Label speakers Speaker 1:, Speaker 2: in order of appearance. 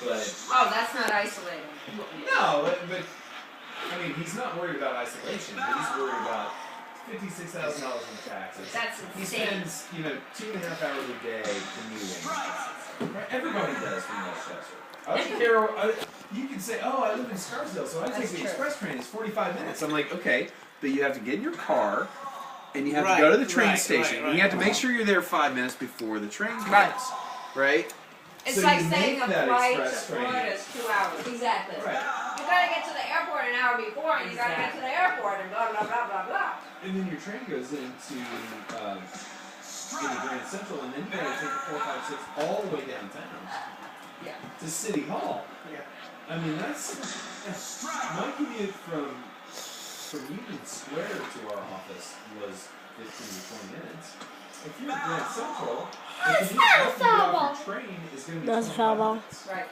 Speaker 1: But
Speaker 2: oh, that's not isolating.
Speaker 1: no, but I mean, he's not worried about isolation, but he's worried about $56,000 in taxes.
Speaker 2: That's
Speaker 1: He
Speaker 2: insane.
Speaker 1: spends, 2.5 hours a day commuting. Right? Everybody does from Westchester. I don't care. You can say, "Oh, I live in Scarsdale, so I take the express train. It's 45 minutes." I'm like, okay, but you have to get in your car, and you have to go to the train station, and you have to make sure you're there 5 minutes before the train comes. Right?
Speaker 2: It's
Speaker 1: so
Speaker 2: like
Speaker 1: you
Speaker 2: saying
Speaker 1: make
Speaker 2: a
Speaker 1: that
Speaker 2: flight to
Speaker 1: express train.
Speaker 2: Florida is 2 hours. Exactly.
Speaker 1: Right.
Speaker 2: You gotta get to the airport an hour before, and you gotta get to the airport, and blah blah blah blah blah.
Speaker 1: And then your train goes into Grand Central, and then you gotta take the 456 all the way downtown.
Speaker 2: Yeah.
Speaker 1: To City Hall.
Speaker 2: Yeah.
Speaker 1: I mean, that's my commute from Union Square to our office was 15 to 20 minutes. If you're at Grand Central, the commute off your train is going to be 25 minutes.
Speaker 2: Right.